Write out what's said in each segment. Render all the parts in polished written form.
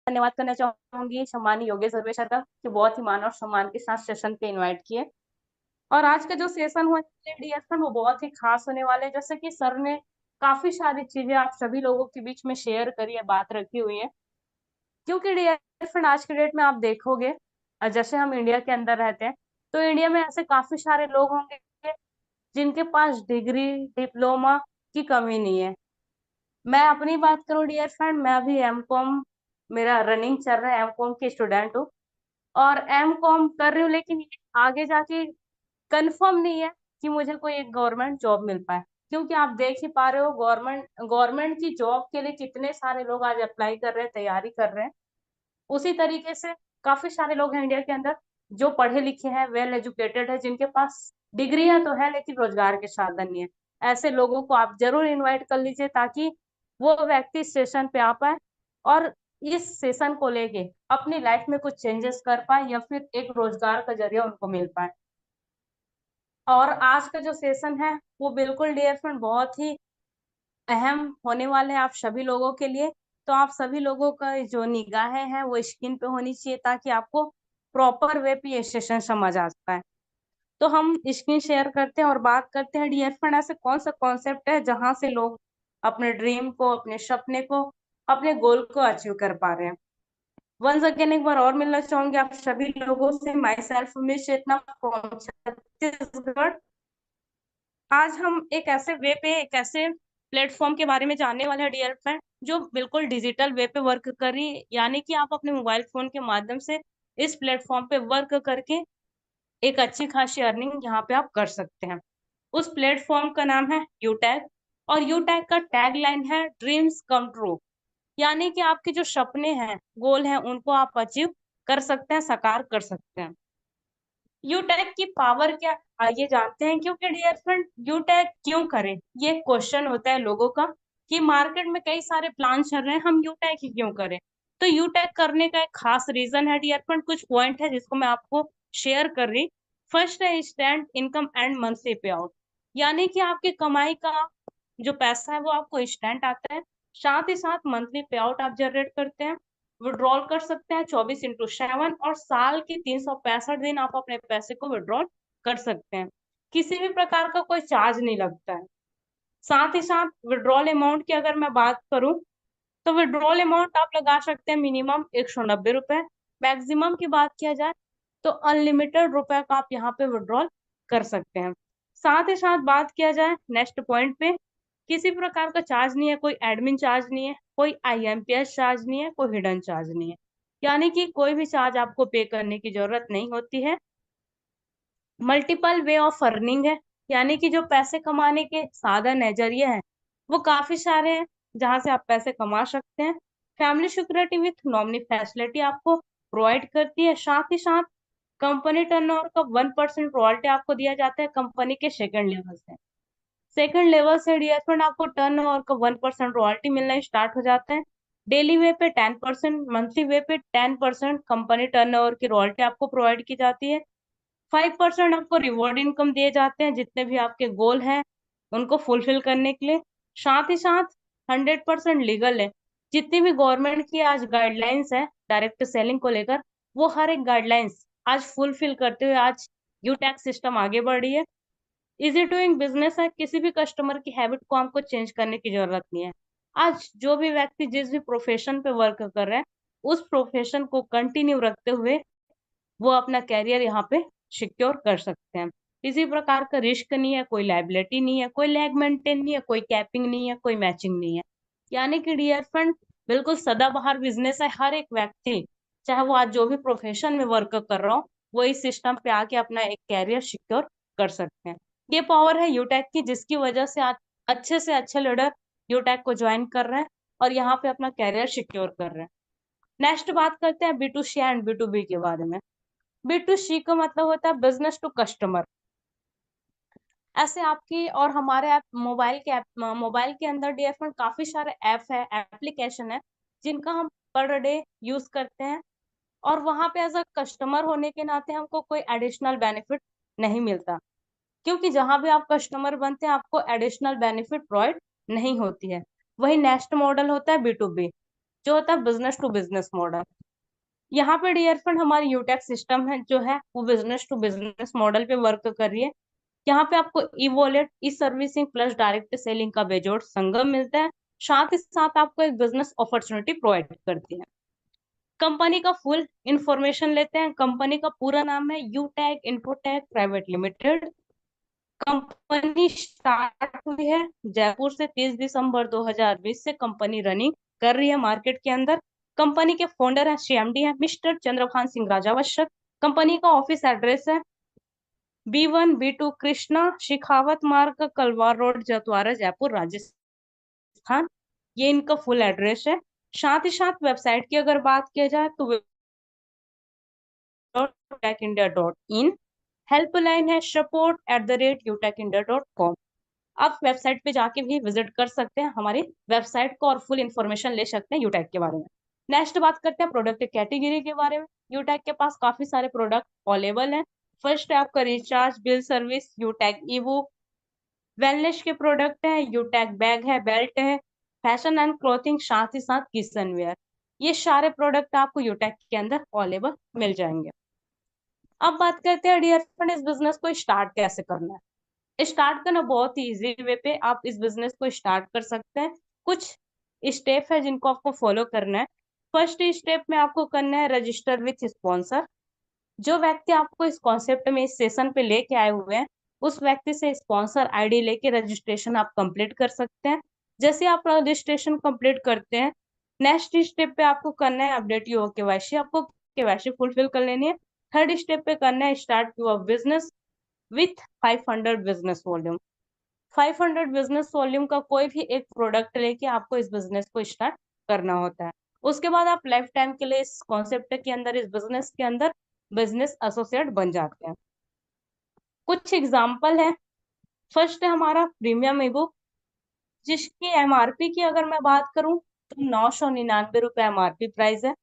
धन्यवाद करना चाहूंगी सम्मानीय योगेश सर्वेसर का कि बहुत ही मान और सम्मान के साथ सेशन पे इनवाइट किए। और आज का जो सेशन हुआ डीएफएन वो बहुत ही खास होने वाले हैं। जैसे कि सर ने काफी सारी चीजें आप सभी लोगों के बीच में शेयर करी है, बात रखी हुई है। क्योंकि डीएफएन आज के डेट में आप देखोगे, जैसे हम इंडिया के अंदर रहते हैं, तो इंडिया में ऐसे काफी सारे लोग होंगे जिनके पास डिग्री डिप्लोमा की कमी नहीं है। मैं अपनी बात करूं डियर फ्रेंड, मैं अभी एमकॉम मेरा रनिंग चल रहा है, एमकॉम की स्टूडेंट हूँ। और एमकॉम कर रही हूँ, लेकिन ये आगे जाके कंफर्म नहीं है कि मुझे कोई एक गवर्नमेंट जॉब मिल पाए। क्योंकि आप देख ही पा रहे हो गवर्नमेंट गवर्नमेंट की जॉब के लिए कितने सारे लोग आज अप्लाई कर रहे हैं, तैयारी कर रहे हैं। उसी तरीके से काफी सारे लोग हैं इंडिया के अंदर जो पढ़े लिखे हैं, वेल एजुकेटेड है, जिनके पास डिग्रियां तो है लेकिन रोजगार के साधन नहीं है। ऐसे लोगों को आप जरूर इनवाइट कर लीजिए ताकि वो व्यक्ति सेशन पे आ पाए और इस सेशन को लेके अपनी लाइफ में कुछ चेंजेस कर पाए या फिर एक रोजगार का जरिया उनको मिल पाए। और आज का जो सेशन है वो बिल्कुल डियर फ्रेंड बहुत ही अहम होने वाले हैं आप सभी लोगों के लिए। तो आप सभी लोगों का जो निगाहें हैं वो स्क्रीन पे होनी चाहिए ताकि आपको प्रॉपर वे पे ये सेशन समझ आ पाए। तो हम स्क्रीन शेयर करते हैं और बात करते हैं डियर फ्रेंड, ऐसे कौन सा कॉन्सेप्ट है जहां से लोग अपने ड्रीम को, अपने सपने को, अपने गोल को अचीव कर पा रहे हैं। वंस अगेन एक बार और मिलना चाहूंगी आप सभी लोगों से। Myself Umesh Chetna from Chhattisgarh. आज हम एक ऐसे प्लेटफॉर्म के बारे में जानने वाले हैं डियर फ्रेंड, जो बिल्कुल डिजिटल वे पे वर्क करी, यानी कि आप अपने मोबाइल फोन के माध्यम से इस प्लेटफॉर्म पे वर्क करके एक अच्छी खासी अर्निंग यहाँ पे आप कर सकते हैं। उस प्लेटफॉर्म का नाम है यूटैग। और यूटैग का टैग लाइन है ड्रीम्स कम ट्रू। यानी कि आपके जो सपने हैं, गोल हैं, उनको आप अचीव कर सकते हैं, साकार कर सकते हैं। यूटैग की पावर क्या, आइए जानते हैं। क्योंकि डियर फ्रेंड यूटैग क्यों करें, ये क्वेश्चन होता है लोगों का कि मार्केट में कई सारे प्लान चल रहे हैं, हम यूटैग ही क्यों करें। तो यूटैग करने का एक खास रीजन है डियर फ्रेंड, कुछ पॉइंट है जिसको मैं आपको शेयर कर रही। फर्स्ट है स्टैंड इनकम एंड मंथली पे आउट। यानी कि आपकी कमाई का जो पैसा है वो आपको इंस्टेंट आता है, साथ ही साथ मंथली पे आउट आप जनरेट करते हैं, विड्रॉल कर सकते हैं 24x7, और साल के 365 दिन आप अपने पैसे को विड्रॉल कर सकते हैं। किसी भी प्रकार का कोई चार्ज नहीं लगता है। साथ ही साथ विड्रॉल अमाउंट की अगर मैं बात करूं, तो विड्रॉल अमाउंट आप लगा सकते हैं मिनिमम 190 रुपए। मैक्सिमम की बात किया जाए तो अनलिमिटेड रुपए का आप यहाँ पे विड्रॉल कर सकते हैं। साथ ही साथ बात किया जाए नेक्स्ट पॉइंट पे, किसी प्रकार का चार्ज नहीं है, कोई एडमिन चार्ज नहीं है, कोई आईएमपीएस चार्ज नहीं है, कोई हिडन चार्ज नहीं है। यानी कि कोई भी चार्ज आपको पे करने की जरूरत नहीं होती है। मल्टीपल वे ऑफ अर्निंग है, यानी कि जो पैसे कमाने के साधन है, जरिए हैं, वो काफी सारे हैं जहां से आप पैसे कमा सकते हैं। Family security with nominee facility आपको प्रोवाइड करती है। साथ ही साथ कंपनी टर्नओवर का 1% रॉयल्टी आपको दिया जाता है कंपनी के सेकंड लेवल से। सेकंड लेवल से डीएफएन आपको टर्नओवर का 1% रॉयल्टी मिलना स्टार्ट हो जाता है। डेली वे पे 10%, मंथली वे पे 10% कंपनी टर्नओवर की रॉयल्टी आपको प्रोवाइड की जाती है। 5% आपको रिवॉर्ड इनकम दिए जाते हैं जितने भी आपके गोल हैं उनको फुलफिल करने के लिए। साथ ही साथ 100% लीगल है। जितनी भी गवर्नमेंट की आज गाइडलाइंस है डायरेक्ट सेलिंग को लेकर, वो हर एक गाइडलाइंस आज फुलफिल करते हुए आज यू टैक्स सिस्टम आगे बढ़ रही है। इजी डूइंग बिजनेस है, किसी भी कस्टमर की हैबिट को हमको चेंज करने की जरूरत नहीं है। आज जो भी व्यक्ति जिस भी प्रोफेशन पे वर्क कर रहे हैं, उस प्रोफेशन को कंटिन्यू रखते हुए वो अपना कैरियर यहाँ पे सिक्योर कर सकते हैं। किसी प्रकार का रिस्क नहीं है, कोई लाइबिलिटी नहीं है, कोई लैग मेंटेन नहीं है, कोई कैपिंग नहीं है, कोई मैचिंग नहीं है। यानी कि डियर फ्रेंड बिल्कुल सदाबहार बिजनेस है। हर एक व्यक्ति, चाहे वो आज जो भी प्रोफेशन में वर्क कर रहा हो, वो इस सिस्टम पे आके अपना एक कैरियर सिक्योर कर सकते हैं। ये पावर है यूटेक की, जिसकी वजह से आज अच्छे से अच्छे लीडर यूटेक को ज्वाइन कर रहे हैं और यहाँ पे अपना कैरियर सिक्योर कर रहे हैं। नेक्स्ट बात करते हैं B to C and B to B के बारे में। बी टू सी का मतलब होता है बिजनेस टू कस्टमर। ऐसे आपकी और हमारे ऐप, मोबाइल के अंदर डीएफएन काफी सारे ऐप है, एप्लीकेशन है, जिनका हम पर डे यूज करते हैं। और वहां पे एज अ कस्टमर होने के नाते हमको कोई एडिशनल बेनिफिट नहीं मिलता। क्योंकि जहां भी आप कस्टमर बनते हैं आपको एडिशनल बेनिफिट प्रोवाइड नहीं होती है। वही नेक्स्ट मॉडल होता है बी टू बी। जो होता है बिजनेस टू बिजनेस मॉडल। यहाँ पे डियर फ्रेंड हमारी यूटेक सिस्टम है जो है वो बिजनेस टू बिजनेस मॉडल पे वर्क कर रही है। यहाँ पे आपको ई वॉलेट, ई सर्विसिंग प्लस डायरेक्ट सेलिंग का बेजोड़ संगम मिलता है। साथ ही साथ आपको एक बिजनेस अपॉर्चुनिटी प्रोवाइड करती है। कंपनी का फुल इंफॉर्मेशन लेते हैं। कंपनी का पूरा नाम है UTech infotech private limited. Company start हुई है जयपुर से। 30 दिसंबर 2020 से कंपनी रनिंग कर रही है मार्केट के अंदर। कंपनी के फाउंडर है, सीएमडी है मिस्टर चंद्रभान सिंह राजावश्यक। कंपनी का ऑफिस एड्रेस है B1 B2 कृष्णा शिखावत मार्ग, कलवार रोड, जतवारा, जयपुर, राजस्थान। ये इनका फुल एड्रेस है। साथ ही साथ वेबसाइट की अगर बात किया जाए तो utecindia.in। हेल्पलाइन है support@utecindia.com। आप वेबसाइट पे जाके भी विजिट कर सकते हैं हमारी वेबसाइट को और फुल इंफॉर्मेशन ले सकते हैं यूटेक के बारे में। नेक्स्ट बात करते हैं प्रोडक्ट कैटेगरी के बारे में। यूटेक के पास काफी सारे प्रोडक्ट अवेलेबल हैं। फर्स्ट है आपका recharge bill service, यूटेक ebook. Wellness के प्रोडक्ट है, यूटेक बैग है, बेल्ट है, फैशन एंड क्लोथिंग, साथ ही साथ किचन वेयर। ये सारे प्रोडक्ट आपको यूटेक के अंदर अवेलेबल मिल जाएंगे। अब बात करते हैं डियर फ्रेंड इस बिजनेस को स्टार्ट कैसे करना है। स्टार्ट करना बहुत ही इजी वे पे आप इस बिजनेस को स्टार्ट कर सकते हैं। कुछ स्टेप है जिनको आपको फॉलो करना है। फर्स्ट स्टेप में आपको करना है रजिस्टर विथ स्पॉन्सर। जो व्यक्ति आपको इस कॉन्सेप्ट में इस सेशन पे लेके आए हुए हैं उस व्यक्ति से स्पॉन्सर आईडी लेके रजिस्ट्रेशन आप कंप्लीट कर सकते हैं। जैसे आप रजिस्ट्रेशन कंप्लीट करते हैं नेक्स्ट स्टेप पे आपको करना है अपडेट योर केवाईसी। आपको केवाईसी फुलफिल कर लेनी है। थर्ड स्टेप पे करना है start your business with 500 business volume. 500 business volume का कोई भी एक प्रोडक्ट लेके आपको इस बिजनेस को स्टार्ट करना होता है। उसके बाद आप लाइफ टाइम के लिए इस कॉन्सेप्ट के अंदर इस बिजनेस के अंदर बिजनेस एसोसिएट बन जाते हैं। कुछ एग्जाम्पल है। फर्स्ट है हमारा प्रीमियम ई बुक, जिसकी एमआरपी की अगर मैं बात करूं तो 999 रुपए एमआरपी प्राइस है।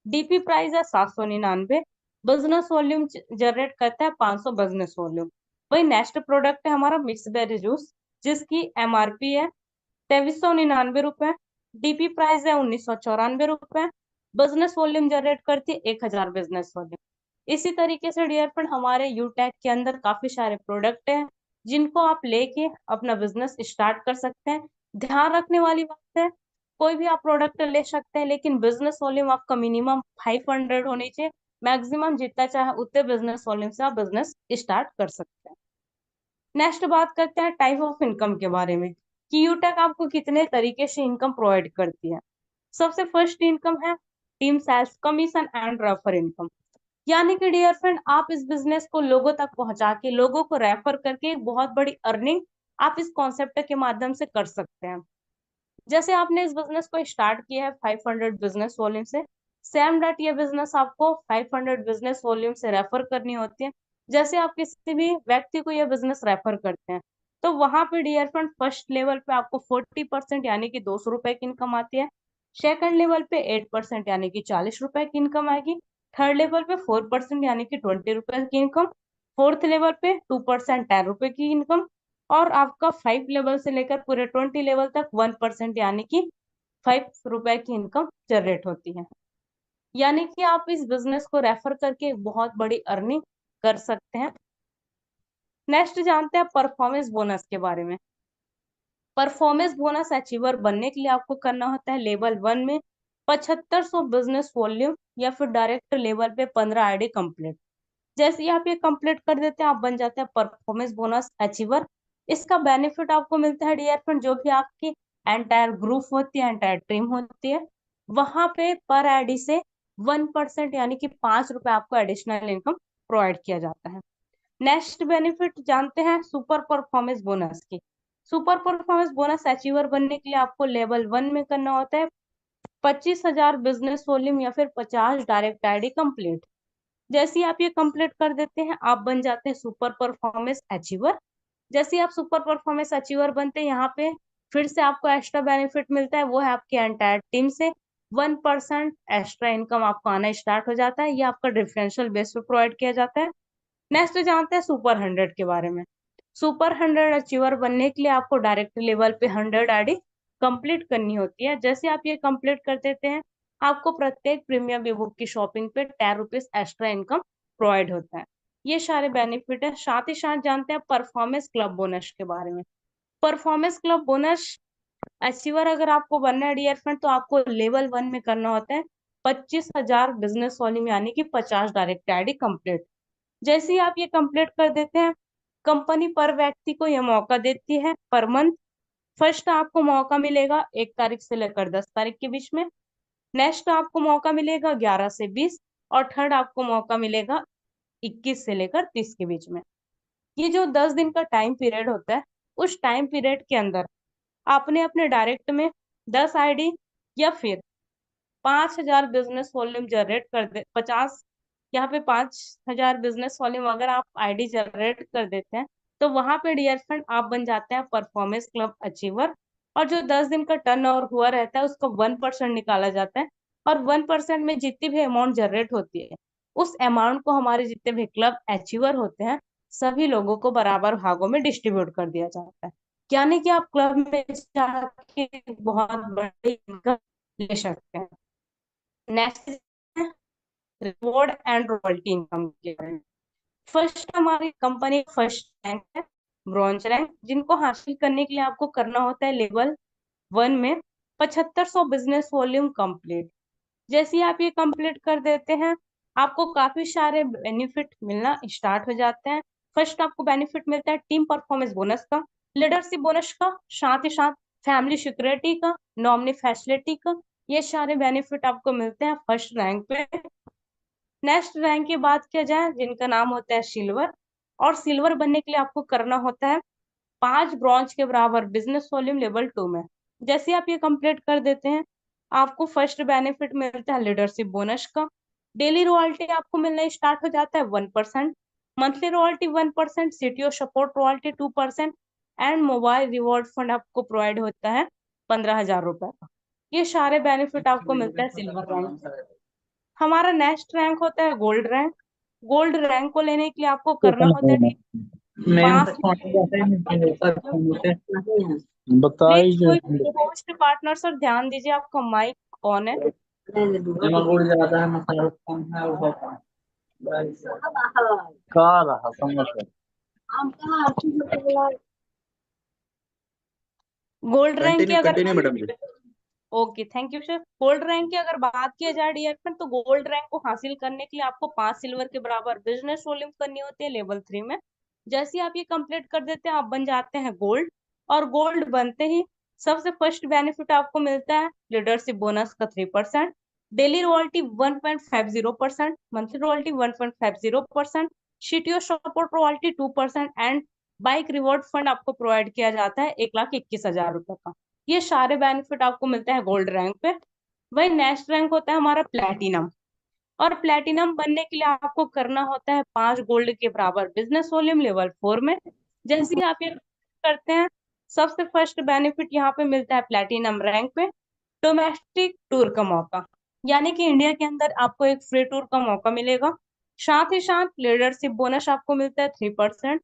डीपी प्राइस है 799। बिजनेस वॉल्यूम जनरेट करता है 500 बिजनेस वॉल्यूम। वही नेक्स्ट प्रोडक्ट है हमारा मिक्स बेरी जूस, जिसकी एमआरपी है 2399 रुपए। डीपी प्राइस है 1994 रुपए। बिजनेस वॉल्यूम जनरेट करती है 1000 बिजनेस वॉल्यूम। इसी तरीके से डियर फ्रेंड हमारे यूटेक के अंदर काफी सारे प्रोडक्ट हैं जिनको आप लेके अपना बिजनेस स्टार्ट कर सकते हैं। ध्यान रखने वाली बात है कोई भी आप प्रोडक्ट ले सकते हैं लेकिन बिजनेस वॉल्यूम आपका मिनिमम 500 होनी चाहिए। मैक्सिमम जितना चाहे उतने बिजनेस वॉल्यूम से आप बिजनेस स्टार्ट कर सकते हैं। नेक्स्ट बात करते हैं टाइप ऑफ इनकम के बारे में कि यूटेक आपको कितने तरीके से इनकम प्रोवाइड करती है। सबसे फर्स्ट इनकम है team sales commission and refer income. यानी कि डियर फ्रेंड आप इस बिजनेस को लोगों तक पहुंचा के लोगों को रेफर करके एक बहुत बड़ी अर्निंग आप इस कॉन्सेप्ट के माध्यम से कर सकते हैं। जैसे आपने इस बिजनेस को स्टार्ट किया है 500 बिजनेस वॉल्यूम से, सेम डेट ये बिजनेस आपको 500 बिजनेस वॉल्यूम से रेफर करनी होती है। जैसे आप किसी भी व्यक्ति को ये बिजनेस रेफर करते हैं तो वहां पे डियर फ्रेंड फर्स्ट लेवल पे आपको 40% यानी कि 200 रुपए की इनकम आती है। सेकंड लेवल पे 8% यानी कि 40 रुपए की इनकम आएगी। थर्ड लेवल पे 4% यानी कि 20 रुपए की इनकम। फोर्थ लेवल पे 2% 10 रुपए की इनकम। और आपका 5 लेवल से लेकर पूरे 20 लेवल तक 1% यानी कि 5 रुपए की इनकम जनरेट होती है। यानी कि आप इस बिजनेस को रेफर करके एक बहुत बड़ी अर्निंग कर सकते हैं। नेक्स्ट जानते हैं परफॉर्मेंस बोनस के बारे में। परफॉर्मेंस बोनस अचीवर बनने के लिए आपको करना होता है लेवल 1 में 7500 बिजनेस वॉल्यूम या फिर डायरेक्ट लेवल पे 15 आईडी कंप्लीट। जैसे ही आप ये कंप्लीट कर देते हैं आप बन जाते हैं परफॉर्मेंस बोनस अचीवर। इसका बेनिफिट आपको मिलता है डियर फ्रेंड जो भी आपकी एंटायर ग्रुप होती है, एंटायर टीम होती है, वहां पे पर आईडी से 1% यानी कि 5 रुपए आपको एडिशनल इनकम प्रोवाइड किया जाता है। नेक्स्ट बेनिफिट जानते हैं सुपर परफॉर्मेंस बोनस की। सुपर परफॉर्मेंस बोनस अचीवर बनने के लिए आपको लेवल 1 में करना होता है 25,000 बिजनेस वॉल्यूम या फिर 50 डायरेक्ट आईडी कंप्लीट। जैसे ही आप ये कंप्लीट कर देते हैं आप बन जाते हैं सुपर परफॉर्मेंस अचीवर। जैसे ही आप सुपर परफॉर्मेंस अचीवर बनते हैं यहाँ पे फिर से आपको एक्स्ट्रा बेनिफिट मिलता है, वो है आपके एंटायर टीम से 1% एक्स्ट्रा इनकम आपको आना स्टार्ट हो जाता है। ये आपका डिफरेंशियल बेस पे प्रोवाइड किया जाता है। नेक्स्ट जानते हैं सुपर 100 के बारे में। सुपर 100 अचीवर बनने के लिए आपको डायरेक्ट लेवल पे 100 आईडी कंप्लीट करनी होती है। जैसे आप ये कंप्लीट कर देते हैं, आपको प्रत्येक प्रीमियम ई बुक की शॉपिंग पे 10 रुपीज एक्स्ट्रा इनकम प्रोवाइड होता है। ये सारे बेनिफिट है। साथ ही साथ जानते हैं परफॉर्मेंस क्लब बोनस के बारे में। परफॉर्मेंस क्लब बोनस अचीवर अगर आपको बनना है डियर फ्रेंड, तो आपको लेवल 1 में करना होता है 25,000 बिजनेस वॉल्यूम, यानी कि 50 डायरेक्ट आईडी कंप्लीट। जैसे ही आप ये कंप्लीट कर देते हैं, कंपनी पर व्यक्ति को यह मौका देती है पर मंथ। फर्स्ट आपको मौका मिलेगा 1 तारीख से लेकर 10 तारीख के बीच में। नेक्स्ट आपको मौका मिलेगा 11 से 20, और थर्ड आपको मौका मिलेगा 21 से लेकर 30 के बीच में। ये जो 10 दिन का टाइम पीरियड होता है, उस टाइम पीरियड के अंदर आपने अपने डायरेक्ट में 10 आईडी या फिर 5,000 बिजनेस वॉल्यूम जनरेट कर दे, 50, यहाँ पे 5,000 बिजनेस वॉल्यूम अगर आप आईडी जनरेट कर देते हैं, तो वहां पे डियर फ्रेंड आप बन जाते हैं परफॉर्मेंस क्लब अचीवर। और जो 10 दिन का टर्न ओवर हुआ रहता है, उसका 1% निकाला जाता है, और 1% में जितनी भी अमाउंट जनरेट होती है, उस अमाउंट को हमारे जितने भी क्लब अचीवर होते हैं, सभी लोगों को बराबर भागों में डिस्ट्रीब्यूट कर दिया जाता है। यानी कि आप क्लब में जाके बहुत बड़ी इनकम ले सकते हैं। Next reward and royalty income के बारे में। फर्स्ट हमारी कंपनी फर्स्ट रैंक है, ब्रॉन्ज रैंक, जिनको हासिल करने के लिए आपको करना होता है लेवल 1 में 7500 बिजनेस वॉल्यूम कंप्लीट। जैसे ही आप ये कंप्लीट कर देते हैं, आपको काफी सारे बेनिफिट मिलना स्टार्ट हो जाते हैं। फर्स्ट आपको बेनिफिट मिलता है टीम परफॉर्मेंस बोनस का, लीडरशिप बोनस का, साथ ही साथ फैमिली सिक्योरिटी का, नॉमिनी फैसिलिटी का। ये सारे बेनिफिट आपको मिलते हैं फर्स्ट रैंक पे। नेक्स्ट रैंक की बात किया जाए, जिनका नाम होता है सिल्वर, और सिल्वर बनने के लिए आपको करना होता है 5 ब्रॉन्ज के बराबर बिजनेस वॉल्यूम लेवल 2 में। जैसे आप ये कंप्लीट कर देते हैं, आपको फर्स्ट बेनिफिट मिलता है लीडरशिप बोनस का। डेली रॉयल्टी आपको मिलना स्टार्ट हो जाता है 1%, monthly royalty 1%, CTO support royalty 2%, and mobile reward fund आपको प्रोवाइड होता है 15,000 रुपए का। ये सारे बेनिफिट आपको मिलता है सिल्वर रैंक। हमारा नेक्स्ट रैंक होता है गोल्ड रैंक। गोल्ड रैंक को लेने के लिए आपको करना होता है पांच प्लीज कोई होस्ट पार्टनर सर ध्यान दीजिए, आपका माइक ऑन है। गोल्ड रैंक की कंटिन्यू अगर continue madam ji. Okay, thank you sir. Gold rank की अगर बात की जाए डियर फ्रेंड, तो गोल्ड रैंक को हासिल करने के लिए आपको 5 सिल्वर के बराबर बिजनेस वॉल्यूम करनी होती है लेवल 3 में। जैसे ही आप ये कंप्लीट कर देते हैं, आप बन जाते हैं गोल्ड। और गोल्ड बनते ही सबसे फर्स्ट बेनिफिट आपको मिलता है लीडरशिप बोनस का 3%, daily royalty 1.50%, monthly royalty 1.50%, CTO support royalty 2%, and bike reward fund आपको प्रोवाइड किया जाता है 1,21,000 रुपए का। ये सारे बेनिफिट आपको मिलते हैं गोल्ड रैंक पे। वही नेक्स्ट रैंक होता है हमारा प्लेटिनम। और प्लेटिनम बनने के लिए आपको करना होता है 5 गोल्ड के बराबर बिजनेस वॉल्यूम लेवल 4 में। जैसे ही आप ये करते हैं, सबसे फर्स्ट बेनिफिट यहाँ पे मिलता है प्लेटिनम रैंक पे डोमेस्टिक टूर का मौका, यानी कि इंडिया के अंदर आपको एक फ्री टूर का मौका मिलेगा। साथ ही साथ लीडरशिप बोनस आपको मिलता है 3%,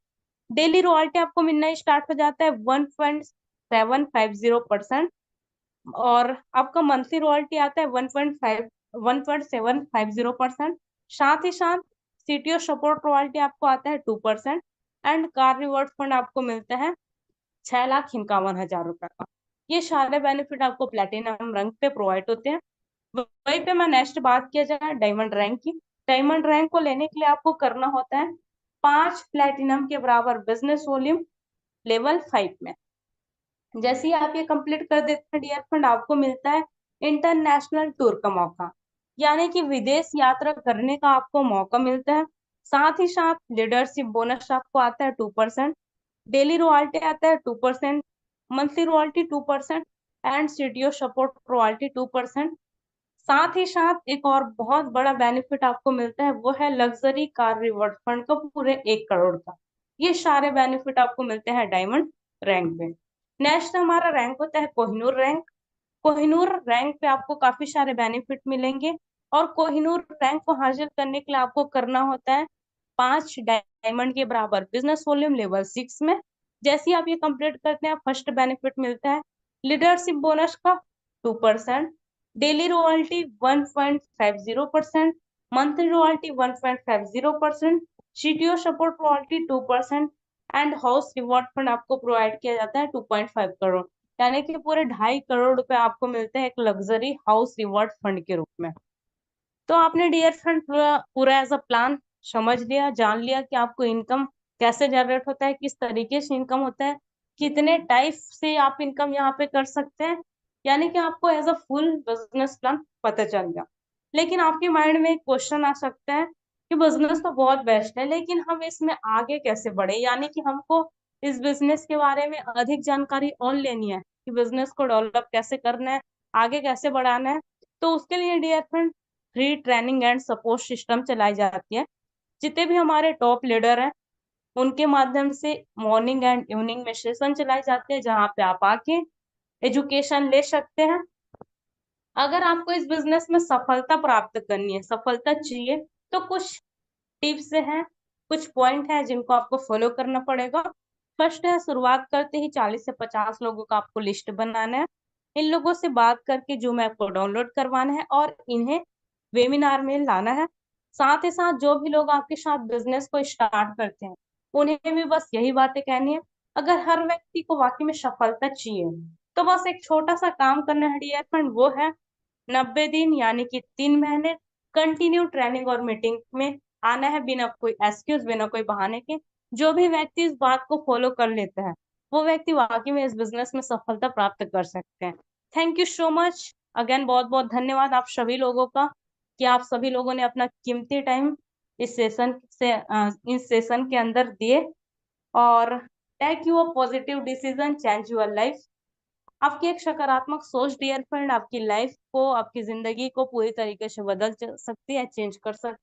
डेली रॉयल्टी आपको मिलना स्टार्ट हो जाता है 1.750%, और आपका मंथली रॉयल्टी आता है 1.750%। साथ ही साथ सीटीओ सपोर्ट रॉयल्टी आपको आता है 2%, एंड कार रिवॉर्ड फंड आपको मिलता है 6,51,000 रुपए का। ये सारे बेनिफिट आपको प्लेटिनम रैंक पे प्रोवाइड होते हैं। वहीं पे मैं नेक्स्ट बात किया जाए डायमंड रैंक की। डायमंड रैंक को लेने के लिए आपको करना होता है 5 प्लेटिनम के बराबर बिजनेस वॉल्यूम लेवल 5 में। जैसे ही आप ये कंप्लीट कर देते हैं डियर फ्रेंड, आपको मिलता है इंटरनेशनल टूर का मौका, यानी कि विदेश यात्रा करने का आपको मौका मिलता है। साथ ही साथ लीडरशिप बोनस आपको आता है 2%, डेली रॉयल्टी आता है 2%, monthly royalty 2%, and CTO support royalty 2%। साथ ही साथ एक और बहुत बड़ा बेनिफिट आपको मिलता है, वो है लग्जरी कार रिवॉर्ड फंड का पूरे 1 करोड़ का। ये सारे बेनिफिट आपको मिलते हैं डायमंड रैंक में। नेक्स्ट हमारा रैंक होता है कोहिनूर रैंक। कोहिनूर रैंक पे आपको काफी सारे बेनिफिट मिलेंगे, और कोहिनूर रैंक को हासिल करने के लिए आपको करना होता है 5 डायमंड के बराबर बिजनेस वॉल्यूम लेवल 6 में। जैसे ही आप ये कंप्लीट करते हैं, फर्स्ट बेनिफिट मिलता है लीडरशिप बोनस का 2%, daily royalty 1.50%, monthly royalty 1.50%, CTO support royalty 2% and house reward fund आपको प्रोवाइड किया जाता है 2.5 करोड़, यानी कि पूरे 2.5 करोड़ रुपए आपको मिलते हैं एक लग्जरी हाउस रिवॉर्ड फंड के रूप में। तो आपने डियर फ्रेंड पूरा पूरा एज अ प्लान समझ लिया, जान लिया कि आपको इनकम कैसे जनरेट होता है, किस तरीके से इनकम होता है, कितने टाइप से आप इनकम यहाँ पे कर सकते हैं, यानी कि आपको as a full business plan पता चल गया। लेकिन आपके माइंड में एक क्वेश्चन आ सकता है कि बिजनेस तो बहुत बेस्ट है, लेकिन हम इसमें आगे कैसे बढ़े, यानी कि हमको इस बिजनेस के बारे में अधिक जानकारी और लेनी है कि बिजनेस को डेवलप कैसे करना है, आगे कैसे बढ़ाना है। तो उसके लिए dear friend free training and support system चलाई जाती है। जितने भी हमारे टॉप लीडर हैं उनके माध्यम से मॉर्निंग एंड इवनिंग में सेशन चलाई जाती है, जहाँ पे आप आके एजुकेशन ले सकते हैं। अगर आपको इस बिजनेस में सफलता प्राप्त करनी है, सफलता चाहिए, तो कुछ टिप्स हैं, कुछ पॉइंट है जिनको आपको फॉलो करना पड़ेगा। फर्स्ट है, शुरुआत करते ही 40 से 50 लोगों का आपको लिस्ट बनाना है। इन लोगों से बात करके जूम ऐप को डाउनलोड करवाना है और इन्हें वेबिनार में लाना है। साथ ही साथ जो भी लोग आपके साथ बिजनेस को स्टार्ट करते हैं उन्हें भी बस यही बातें कहनी है। अगर हर व्यक्ति को वाकई में सफलता चाहिए तो बस एक छोटा सा काम करना है डियर फ्रेंड, वो है 90 दिन यानी कि 3 महीने कंटिन्यू ट्रेनिंग और मीटिंग में आना है, बिना कोई एक्सक्यूज, बिना कोई बहाने के। जो भी व्यक्ति इस बात को फॉलो कर लेता है वो व्यक्ति वाकई में इस बिजनेस में सफलता प्राप्त कर सकते हैं। Thank you so much again, बहुत बहुत धन्यवाद आप सभी लोगों का कि आप सभी लोगों ने अपना कीमती टाइम इस सेशन के अंदर दिए। और take your positive decision change your life. आपकी एक सकारात्मक सोच डियर फ्रेंड आपकी लाइफ को, आपकी जिंदगी को पूरी तरीके से बदल सकती है, चेंज कर सकती है।